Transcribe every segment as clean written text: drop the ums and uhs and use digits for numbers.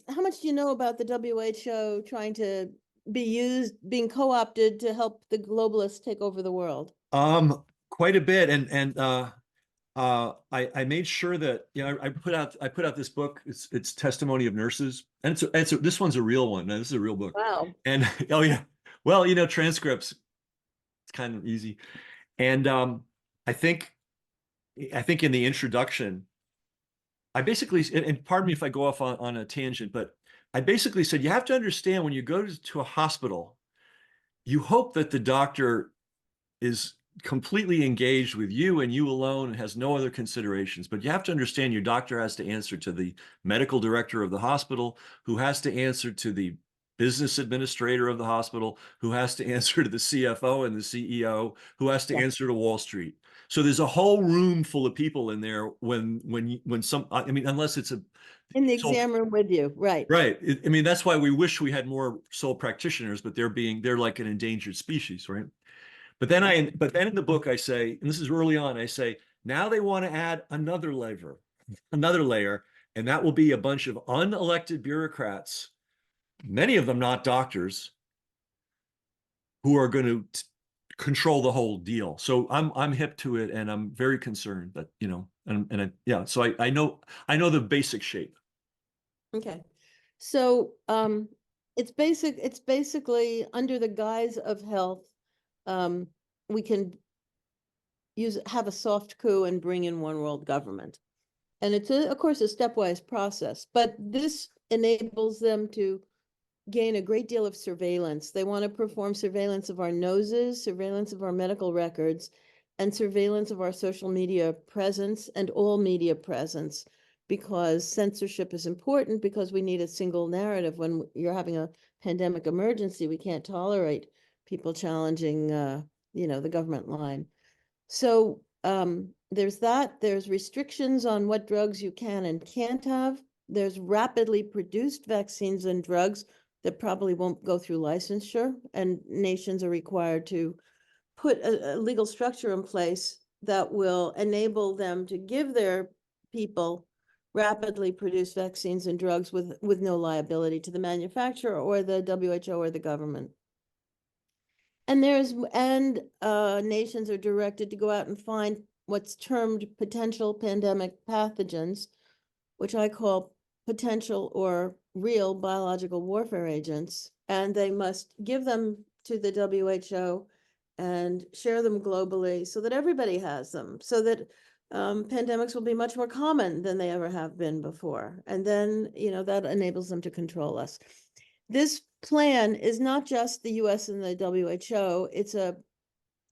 How much do you know about the WHO trying to being co-opted to help the globalists take over the world? Quite a bit, and I made sure that I put out this book. It's Testimony of Nurses, and this one's a real one. Now, this is a real book, Wow. and oh yeah, well, transcripts, it's kind of easy, and I think I think in the introduction, I basically, and pardon me if I go off on a tangent, but I basically said you have to understand when you go to a hospital, you hope that the doctor is completely engaged with you and you alone and has no other considerations. But you have to understand your doctor has to answer to the medical director of the hospital, who has to answer to the business administrator of the hospital, who has to answer to the CFO and the CEO, who has to Yeah. answer to Wall Street. So there's a whole room full of people in there when some, I mean, unless it's a In the so exam room with you, right? right. I mean, that's why we wish we had more sole practitioners, but they're like an endangered species, right? Mhm. But then in the book I say, and this is early on, I say, now they want to add another layer, and that will be a bunch of unelected bureaucrats, many of them not doctors, who are going to control the whole deal. So I'm hip to it, and I'm very concerned that yeah. So I know the basic shape. Okay. So, it's basically under the guise of health, um, we can have a soft coup and bring in one world government. And it's of course, a stepwise process, but this enables them to gain a great deal of surveillance. They want to perform surveillance of our noses, surveillance of our medical records, and surveillance of our social media presence and all media presence, because censorship is important, because we need a single narrative. When you're having a pandemic emergency, we can't tolerate people challenging, the government line. So there's that. There's restrictions on what drugs you can and can't have. There's rapidly produced vaccines and drugs that probably won't go through licensure, and nations are required to put a legal structure in place that will enable them to give their people rapidly produced vaccines and drugs with no liability to the manufacturer or the WHO or the government. And nations are directed to go out and find what's termed potential pandemic pathogens, which I call potential or real biological warfare agents, and they must give them to the WHO and share them globally so that everybody has them, so that pandemics will be much more common than they ever have been before. And then, that enables them to control us. This plan is not just the US and the WHO, it's a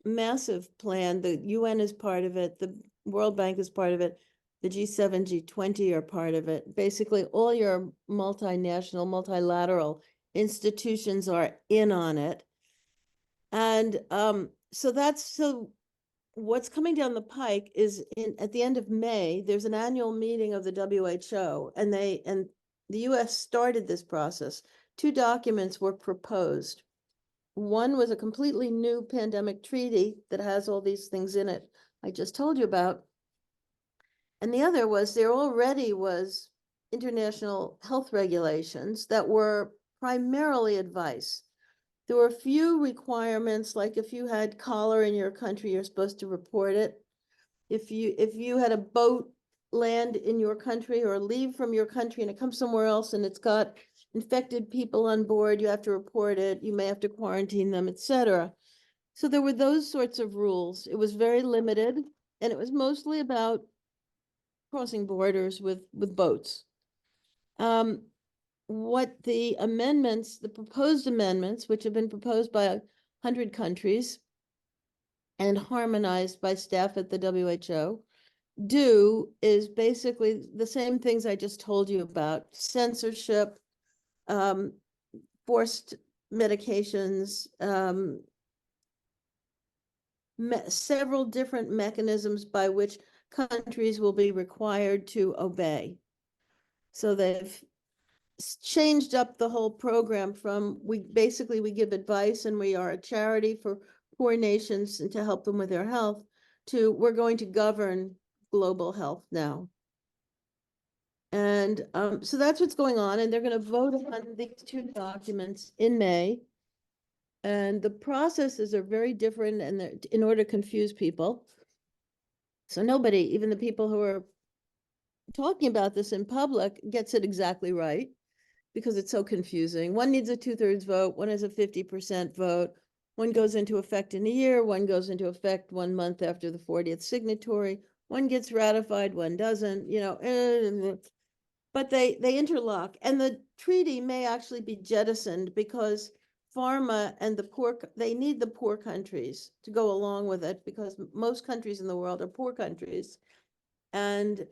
massive plan. The UN is part of it, the World Bank is part of it, the G7, G20 are part of it. Basically, all your multinational, multilateral institutions are in on it. And so what's coming down the pike is at the end of May, there's an annual meeting of the WHO, and the US started this process. Two documents were proposed. One was a completely new pandemic treaty that has all these things in it I just told you about. And the other was there already was international health regulations that were primarily advice. There were a few requirements, like if you had cholera in your country, you're supposed to report it. If you had a boat land in your country or leave from your country and it comes somewhere else and it's got infected people on board, you have to report it. You may have to quarantine them, etc. So there were those sorts of rules. It was very limited, and it was mostly about crossing borders with boats. Um, what the proposed amendments, which have been proposed by 100 countries and harmonized by staff at the WHO, do is basically the same things I just told you about: censorship, um, forced medications, several different mechanisms by which countries will be required to obey. So they've changed up the whole program from we give advice and we are a charity for poor nations and to help them with their health, to we're going to govern global health now. And so that's what's going on, and they're going to vote on these two documents in May. And the processes are very different, and they're in order to confuse people. So nobody, even the people who are talking about this in public, gets it exactly right because it's so confusing. One needs a 2/3 vote, one has a 50% vote, one goes into effect in a year, one goes into effect 1 month after the 40th signatory, one gets ratified, one doesn't, but they interlock, and the treaty may actually be jettisoned because pharma and they need the poor countries to go along with it because most countries in the world are poor countries. And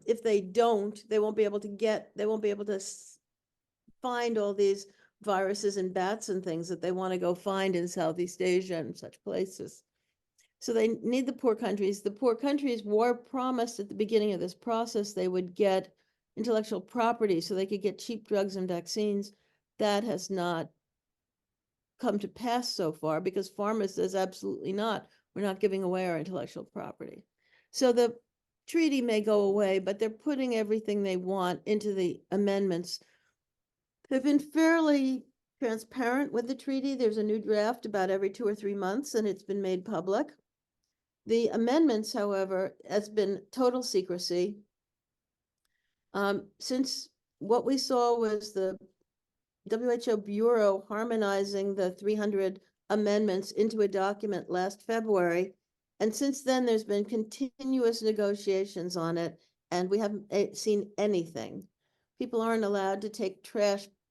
if they don't, they won't be able to find all these viruses and bats and things that they want to go find in Southeast Asia and such places. So they need the poor countries. The poor countries were promised at the beginning of this process they would get intellectual property so they could get cheap drugs and vaccines. That has not come to pass so far because pharma says absolutely not. We're not giving away our intellectual property. So the treaty may go away, but they're putting everything they want into the amendments. They've been fairly transparent with the treaty. There's a new draft about every 2 or 3 months, and it's been made public. The amendments, however, has been total secrecy. Since what we saw was the WHO Bureau harmonizing the 300 amendments into a document last February. And since then, there's been continuous negotiations on it, and we haven't seen anything. People aren't allowed to take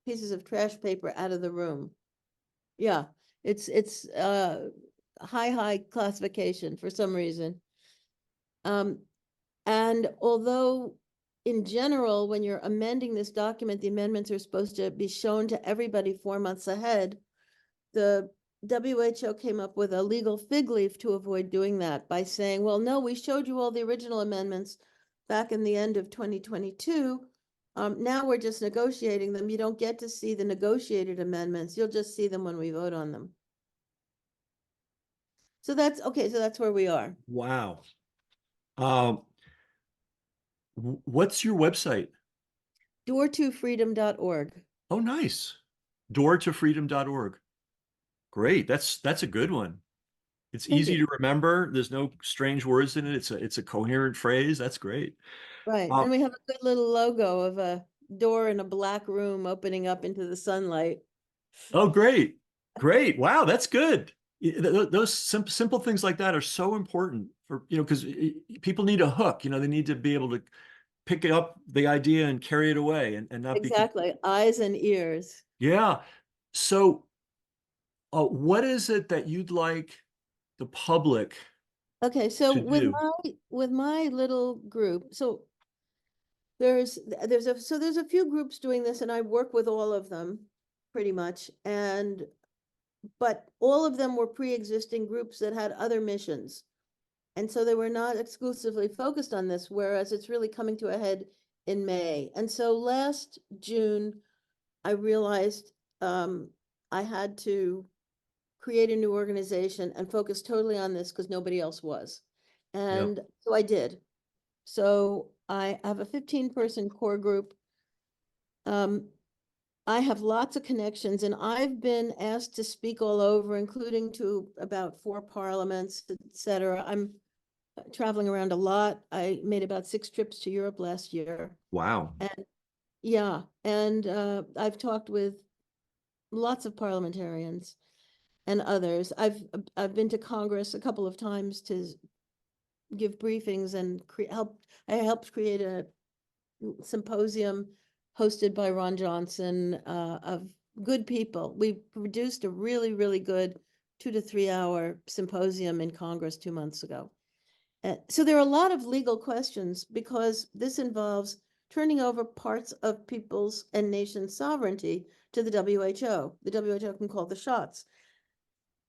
pieces of trash paper out of the room. Yeah, it's high classification for some reason. And although in general, when you're amending this document, the amendments are supposed to be shown to everybody 4 months ahead, the WHO came up with a legal fig leaf to avoid doing that by saying, well, no, we showed you all the original amendments back in the end of 2022. Now we're just negotiating them. You don't get to see the negotiated amendments. You'll just see them when we vote on them. So that's okay. So that's where we are. Wow. What's your website? Door2freedom.org. Oh, nice. Doortofreedom.org. Great. That's a good one. It's Thank easy you. to remember. There's no strange words in it. It's a coherent phrase. That's great. Right. Uh, And we have a good little logo of a door in a black room opening up into the sunlight. oh, great. Great. Wow, that's good. Those simple things like that are so important for, because people need a hook, they need to be able to pick up the idea and carry it away and not be, Exactly. Eyes and ears. yeah. So, what is it that you'd like the public Okay, so to do? with my little group, so there's a few groups doing this, and I work with all of them pretty much. But all of them were pre-existing groups that had other missions. And so they were not exclusively focused on this, whereas it's really coming to a head in May. And so last June, I realized I had to create a new organization and focus totally on this because nobody else was. Yeah. And so I did. So I have a 15-person core group. I have lots of connections, and I've been asked to speak all over, including to about 4 parliaments, etc. I'm traveling around a lot. I made about 6 trips to Europe last year. Wow. And yeah, and I've talked with lots of parliamentarians and others. I've been to Congress a couple of times to give briefings and I helped create a symposium hosted by Ron Johnson of good people. We produced a really, really good 2 to 3 hour symposium in Congress 2 months ago. So there are a lot of legal questions because this involves turning over parts of people's and nations' sovereignty to the WHO. The WHO can call the shots.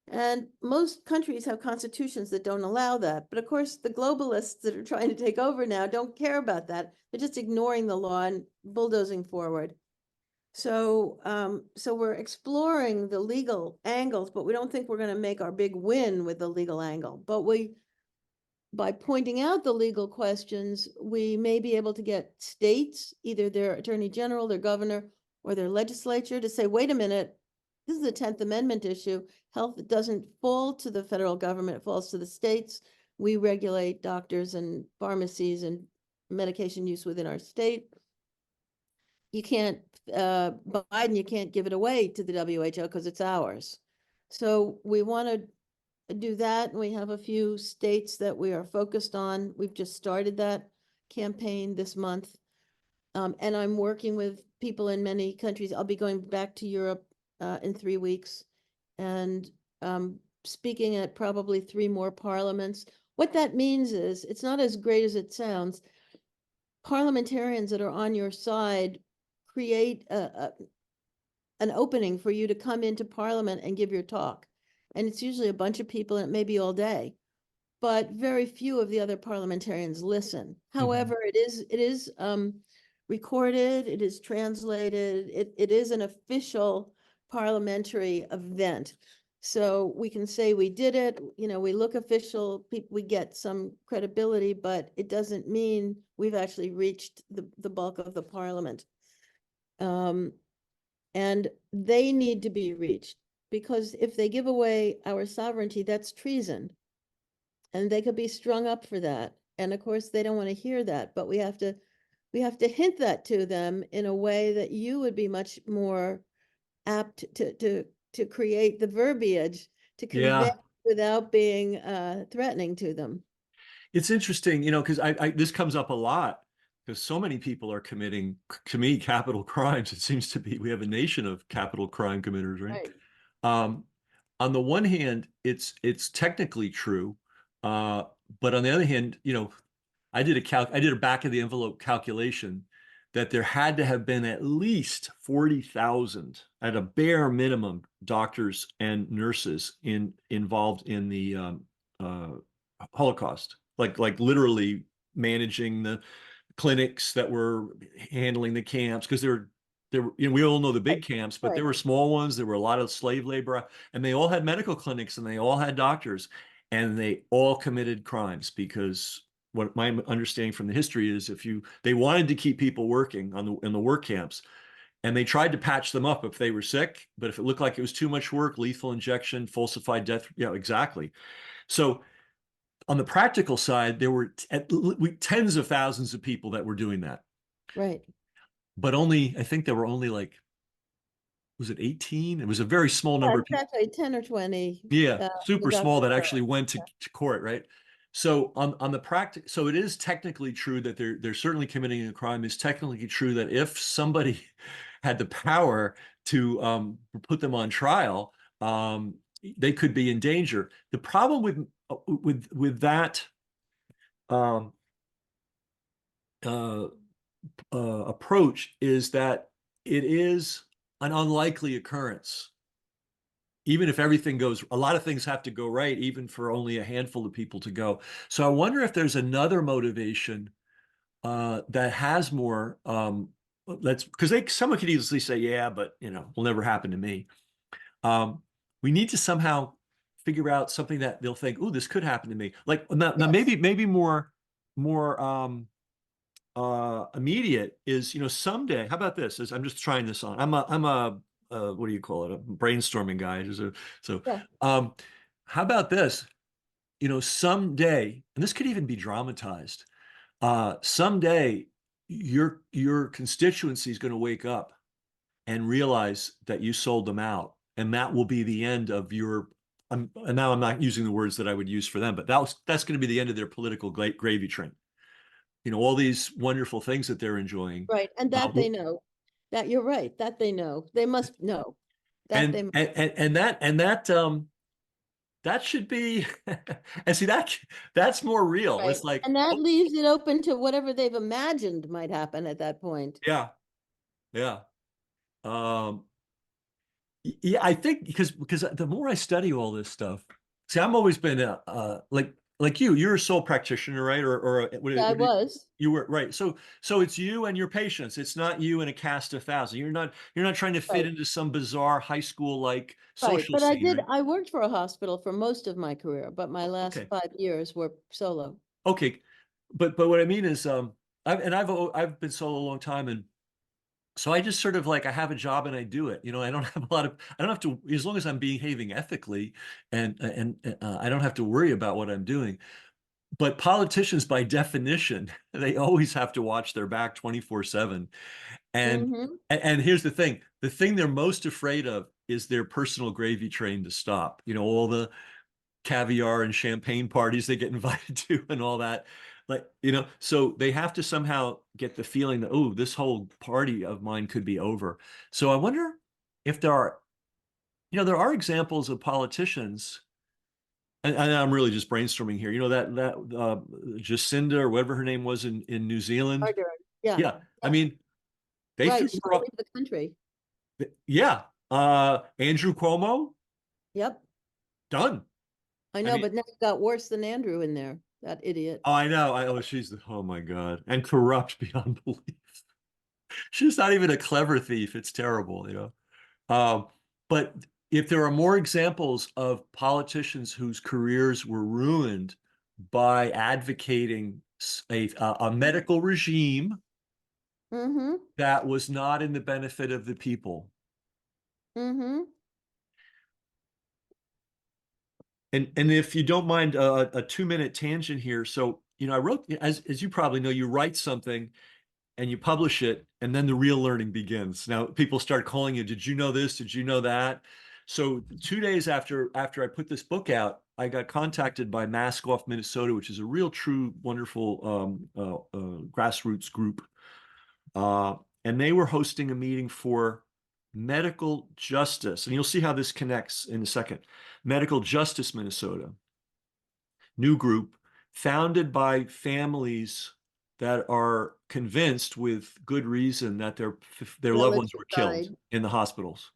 And most countries have constitutions that don't allow that. But of course, the globalists that are trying to take over now don't care about that. They're just ignoring the law and bulldozing forward. So, so we're exploring the legal angles, but we don't think we're going to make our big win with the legal angle. But by pointing out the legal questions, we may be able to get states, either their attorney general, their governor, or their legislature to say, wait a minute, this is a 10th Amendment issue. Health doesn't fall to the federal government, it falls to the states. We regulate doctors and pharmacies and medication use within our state. You can't, Biden, you can't give it away to the WHO because it's ours. So we want to do that. We have a few states that we are focused on. We've just started that campaign this month. And I'm working with people in many countries. I'll be going back to Europe in 3 weeks and speaking at probably 3 more parliaments. What that means is it's not as great as it sounds. Parliamentarians that are on your side create an opening for you to come into Parliament and give your talk. And it's usually a bunch of people, and it may be all day, but very few of the other parliamentarians listen. However, it is recorded, it is translated, it is an official parliamentary event. So we can say we did it, we look official, we get some credibility, but it doesn't mean we've actually reached the bulk of the parliament. And they need to be reached, because if they give away our sovereignty, that's treason. And they could be strung up for that. And of course, they don't want to hear that, but we have to hint that to them in a way that you would be much more apt to create the verbiage to convey Yeah. without being threatening to them. It's interesting, because this comes up a lot because so many people are committing, to me, capital crimes. It seems to be we have a nation of capital crime committers, right? Right. On the one hand, it's technically true, but on the other hand, I did a back of the envelope calculation that there had to have been at least 40,000 at a bare minimum doctors and nurses involved in the Holocaust, like literally managing the clinics that were handling the camps, because we all know the big camps, but Right. there were small ones. There were a lot of slave labor, and they all had medical clinics and they all had doctors, and they all committed crimes because what my understanding from the history is, they wanted to keep people working in the work camps, and they tried to patch them up if they were sick, but if it looked like it was too much work, lethal injection, falsified death, exactly. So on the practical side, there were tens of thousands of people that were doing that. Right. But I think there were only was it 18? It was a very small number of people. Exactly, 10 or 20. Yeah, The super small doctors that are. actually went to court, right? So on the practice, so it is technically true that they're certainly committing a crime. It's technically true that if somebody had the power to put them on trial, they could be in danger. The problem with that um, approach is that it is an unlikely occurrence. Even if everything goes, a lot of things have to go right, even for only a handful of people to go. So I wonder if there's another motivation that has more. Because someone could easily say, "Yeah, but will never happen to me." We need to somehow figure out something that they'll think, "Oh, this could happen to me." Like now Yes. maybe more immediate is, someday. How about this? I'm just trying this on. I'm a what do you call it? A brainstorming guy. So Yeah. how about this? Someday, and this could even be dramatized. Someday, your constituency is going to wake up and realize that you sold them out, and that will be the end of your. And now I'm not using the words that I would use for them, but that's going to be the end of their political gravy train. All these wonderful things that they're enjoying. Right. And that they know. That you're right. That they know. They must know. That they That should be and see that's more real. right. It's like, And that leaves it open to whatever they've imagined might happen at that point. yeah, yeah. Um, yeah, I think because the more I study all this stuff, see, I've always been like you're a sole practitioner, right? Or Yeah, I was. you were right. So it's you and your patients. It's not you and a cast of thousands. You're not trying to fit Right. into some bizarre high school like Right. social But scene, right? I worked for a hospital for most of my career, but my last Okay. 5 years were solo. Okay, but what I mean is, I've been solo a long time, and so I just sort of like I have a job and I do it. You know, I don't have a lot of I don't have to, as long as I'm behaving ethically, and I don't have to worry about what I'm doing. But politicians, by definition, they always have to watch their back 24/7. And Mm-hmm. and here's the thing they're most afraid of is their personal gravy train to stop. You know, all the caviar and champagne parties they get invited to and all that. Like, you know, so they have to somehow get the feeling that, oh, this whole party of mine could be over. So I wonder if there are, you know, there are examples of politicians, and I'm really just brainstorming here. You know, that Jacinda or whatever her name was in New Zealand. Harder. Yeah. Yeah. I Yeah. mean, they threw Right. She her had to up. leave the country. Yeah. Andrew Cuomo, Yep. done. I I know, mean, but now it got worse than Andrew in there. That idiot. oh, I know. Oh my God. And corrupt beyond belief. She's not even a clever thief. It's terrible, you know. Um, but if there are more examples of politicians whose careers were ruined by advocating a medical regime Mm-hmm. that was not in the benefit of the people. Mm-hmm. And if you don't mind a 2 minute tangent here. So, you know, I wrote, as you probably know, you write something and you publish it, and then the real learning begins. Now, people start calling you, did you know this? Did you know that? So 2 days after I put this book out, I got contacted by Mask Off Minnesota, which is a real, true, wonderful grassroots group. Uh, and they were hosting a meeting for medical justice. And you'll see how this connects in a second. Medical Justice Minnesota, new group founded by families that are convinced with good reason that their loved ones Relative were killed died. in the hospitals.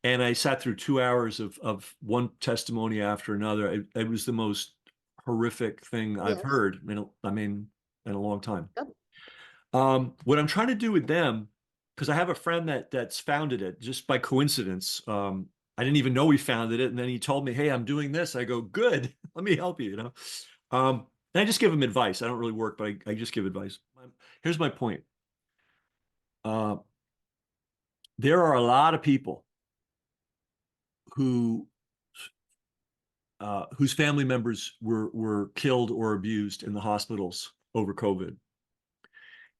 And I sat through 2 hours of one testimony after another. It was the most horrific thing I've Yes. heard I mean, in a long time. Yep. What I'm trying to do with them, because I have a friend that's founded it just by coincidence. I didn't even know he founded it, and then he told me, "Hey, I'm doing this." I go, "Good, let me help you." You know, and I just give him advice. I don't really work, but I just give advice. Here's my point. Uh, there are a lot of people who whose family members were killed or abused in the hospitals over COVID,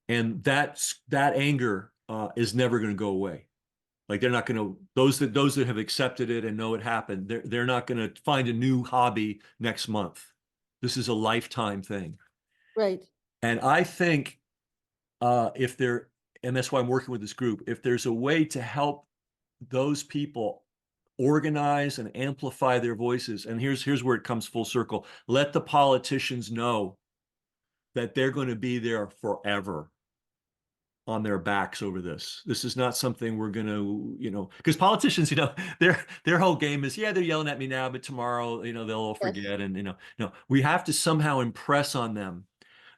and that anger is never going to go away. Like they're not going to those that have accepted it and know it happened. They're not going to find a new hobby next month. This is a lifetime thing, Right. and I think if there, and that's why I'm working with this group. If there's a way to help those people organize and amplify their voices, and here's where it comes full circle. Let the politicians know that they're going to be there forever on their backs over this. This is not something we're going to, you know, because politicians, you know, their whole game is, yeah, they're yelling at me now, but tomorrow, you know, they'll all Yes. forget. And you know, no, we have to somehow impress on them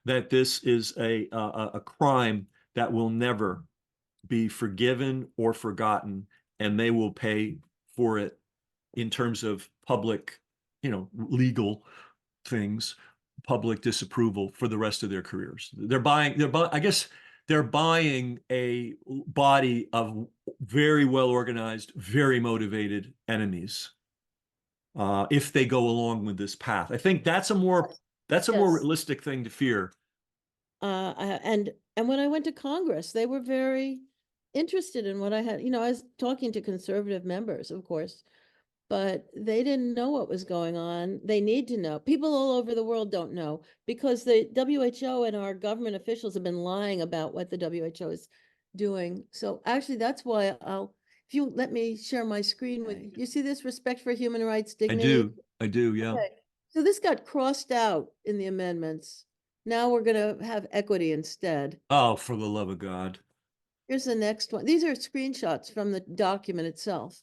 that this is a crime that will never be forgiven or forgotten, and they will pay for it in terms of public, you know, legal things, public disapproval for the rest of their careers. I guess they're buying a body of very well organized, very motivated enemies. If they go along with this path, I think that's a more Yes. realistic thing to fear. And when I went to Congress, they were very interested in what I had. I was talking to conservative members, of course, but they didn't know what was going on. They need to know. People all over the world don't know because the WHO and our government officials have been lying about what the WHO is doing. So actually, that's why if you let me share my screen with you, see this respect for human rights, dignity. I do, yeah. Okay. So this got crossed out in the amendments. Now we're going to have equity instead. Oh, for the love of God. Here's the next one. These are screenshots from the document itself.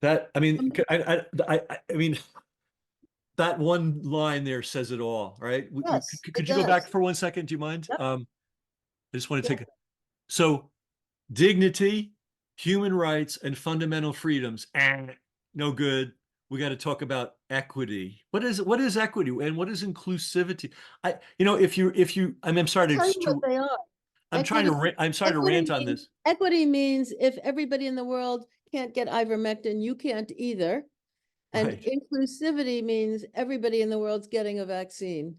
That, I mean, Um, I mean, that one line there says it all, right? Yes, it Could you go back does. for 1 second? Do you mind? Yep. I just want to Yep. take it. So dignity, human rights, and fundamental freedoms, no good. We got to talk about equity. What is equity and what is inclusivity? I'm sorry Tell you what they are. Equity, I'm sorry to rant on this. equity means if everybody in the world can't get ivermectin, you can't either. And Right. inclusivity means everybody in the world's getting a vaccine.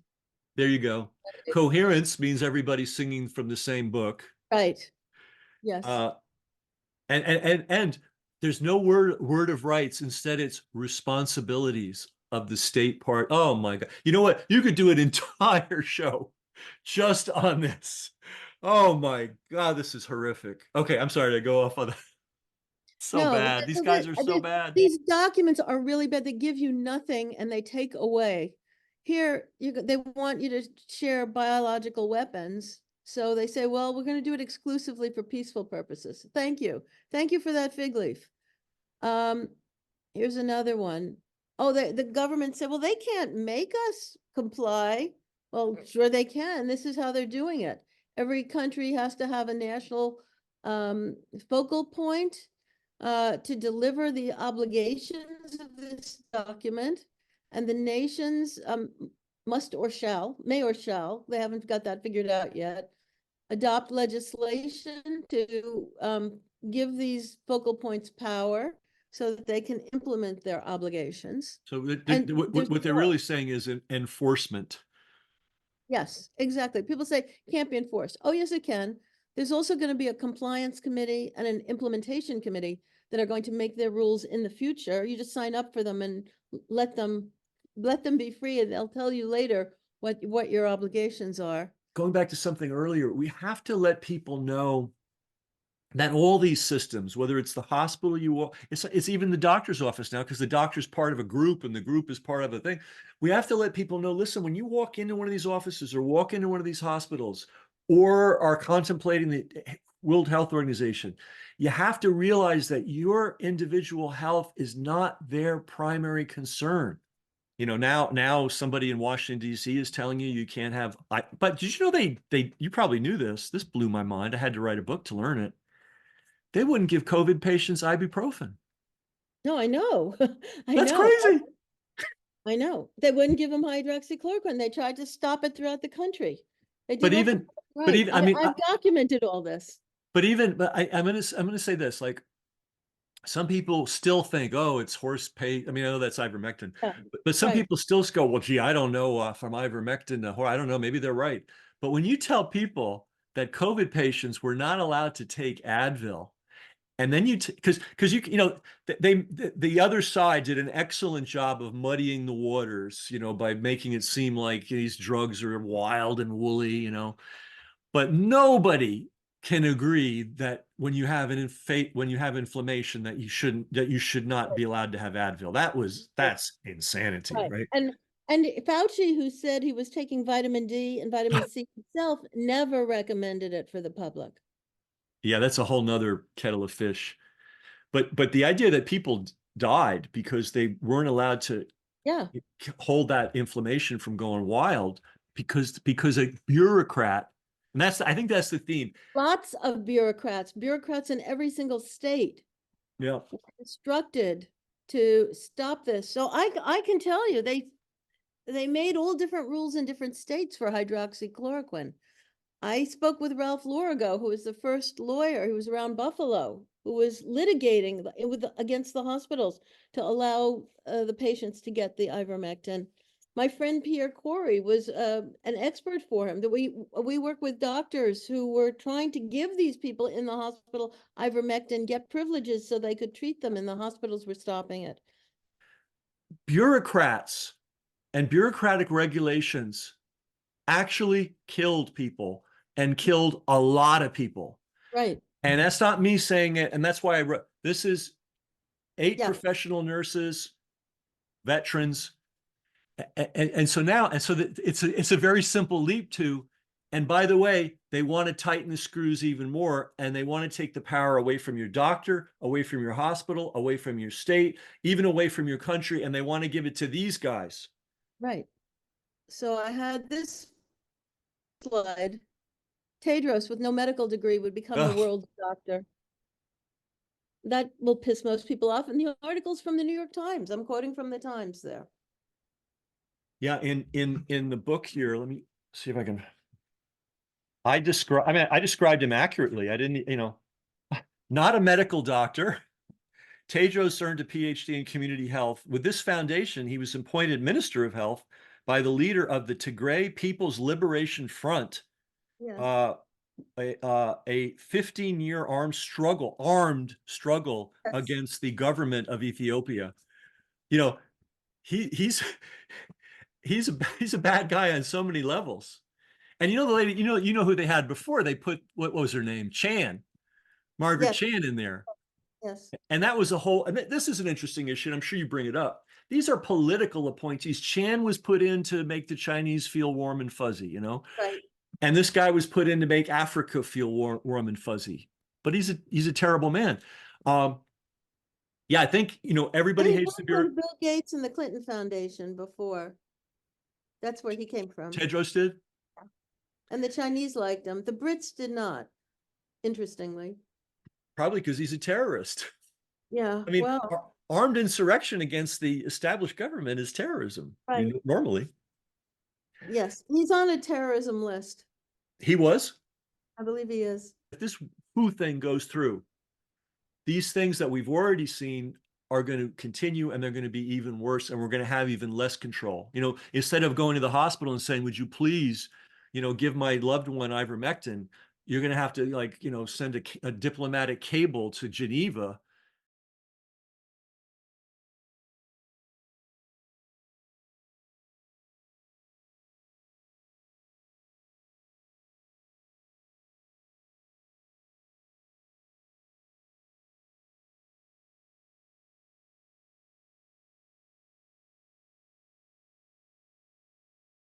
There you go. Coherence means everybody singing from the same book. Right. Yes. Uh, and there's no word of rights. Instead, it's responsibilities of the state part. Oh my God. You know what? You could do an entire show just on this. Oh my God, this is horrific. Okay, I'm sorry to go off on that. So No, bad. These guys are so bad. these documents are really bad. They give you nothing and they take away. Here, they want you to share biological weapons. So they say, well, we're going to do it exclusively for peaceful purposes. Thank you. Thank you for that fig leaf. Here's another one. Oh, the government said, well, they can't make us comply. Well, sure they can. This is how they're doing it. Every country has to have a national focal point to deliver the obligations of this document, and the nations must or shall, may or shall, they haven't got that figured out yet, adopt legislation to give these focal points power so that they can implement their obligations. So And there's what they're more. really saying is enforcement. Yes, exactly. People say it can't be enforced. Oh, yes, it can. There's also going to be a compliance committee and an implementation committee that are going to make their rules in the future. You just sign up for them and let them be free, and they'll tell you later what your obligations are. Going back to something earlier, we have to let people know that all these systems, whether it's the hospital you walk, it's even the doctor's office now, because the doctor's part of a group and the group is part of a thing. We have to let people know, listen, when you walk into one of these offices or walk into one of these hospitals or are contemplating the World Health Organization, you have to realize that your individual health is not their primary concern. Now somebody in Washington, D.C. is telling you can't have, but did you know you probably knew this. This blew my mind. I had to write a book to learn it. They wouldn't give COVID patients ibuprofen. No, I know. I That's know. crazy. I know. They wouldn't give them hydroxychloroquine. They tried to stop it throughout the country. They But did all even, but right. even, I mean, I've documented all this. but I'm gonna say this, like, some people still think, oh, it's horse paste. I mean, I know that's ivermectin, Yeah, but some right. people still go, well, gee, I don't know from ivermectin to I don't know, maybe they're right. But when you tell people that COVID patients were not allowed to take Advil, and then because the other side did an excellent job of muddying the waters, by making it seem like these drugs are wild and woolly, but nobody can agree that when you have inflammation that you should not be allowed to have Advil. That's insanity, Right. right? And Fauci, who said he was taking vitamin D and vitamin C himself, never recommended it for the public. Yeah, that's a whole nother kettle of fish. But the idea that people died because they weren't allowed to Yeah. hold that inflammation from going wild because a bureaucrat, and I think that's the theme. Lots of bureaucrats in every single state Yeah. were instructed to stop this. So I can tell you they made all different rules in different states for hydroxychloroquine. I spoke with Ralph Lorigo, who was the first lawyer who was around Buffalo, who was litigating against the hospitals to allow the patients to get the ivermectin. My friend Pierre Corey was an expert for him. That we work with doctors who were trying to give these people in the hospital ivermectin, get privileges so they could treat them, and the hospitals were stopping it. Bureaucrats and bureaucratic regulations actually killed people and killed a lot of people. Right. And that's not me saying it. And that's why I wrote this is 8 Yeah. professional nurses, veterans. And so now, and so that it's a very simple leap to, and by the way, they want to tighten the screws even more, and they want to take the power away from your doctor, away from your hospital, away from your state, even away from your country, and they want to give it to these guys. Right. So I had this slide. Tedros, with no medical degree, would become the Ugh. world's doctor. That will piss most people off. And the article's from the New York Times. I'm quoting from the Times there. Yeah, in the book here, let me see if I can. I described him accurately. I didn't, not a medical doctor. Tedros earned a PhD in community health. With this foundation, he was appointed Minister of Health by the leader of the Tigray People's Liberation Front, Yes, uh, a 15-year armed struggle yes, against the government of Ethiopia. You know, he's he's a bad guy on so many levels. And the lady, who they had before. They put what was her name, Margaret yes, Chan, in there, yes, and that was a whole. And this is an interesting issue, and I'm sure you bring it up. These are political appointees. Chan was put in to make the Chinese feel warm and fuzzy. right. And this guy was put in to make Africa feel warm and fuzzy. But he's a terrible man. Um, yeah, I think And everybody he hates the worked on bureau. Bill Gates and the Clinton Foundation before. That's where he came from. Tedros did. And the Chinese liked him. The Brits did not, interestingly. Probably because he's a terrorist. Yeah, I mean, well, armed insurrection against the established government is terrorism. right. Normally. Yes, he's on a terrorism list. He was. I believe he is. If this WHO thing goes through, these things that we've already seen are going to continue, and they're going to be even worse, and we're going to have even less control. Instead of going to the hospital and saying, would you please, give my loved one ivermectin, you're going to have to send a diplomatic cable to Geneva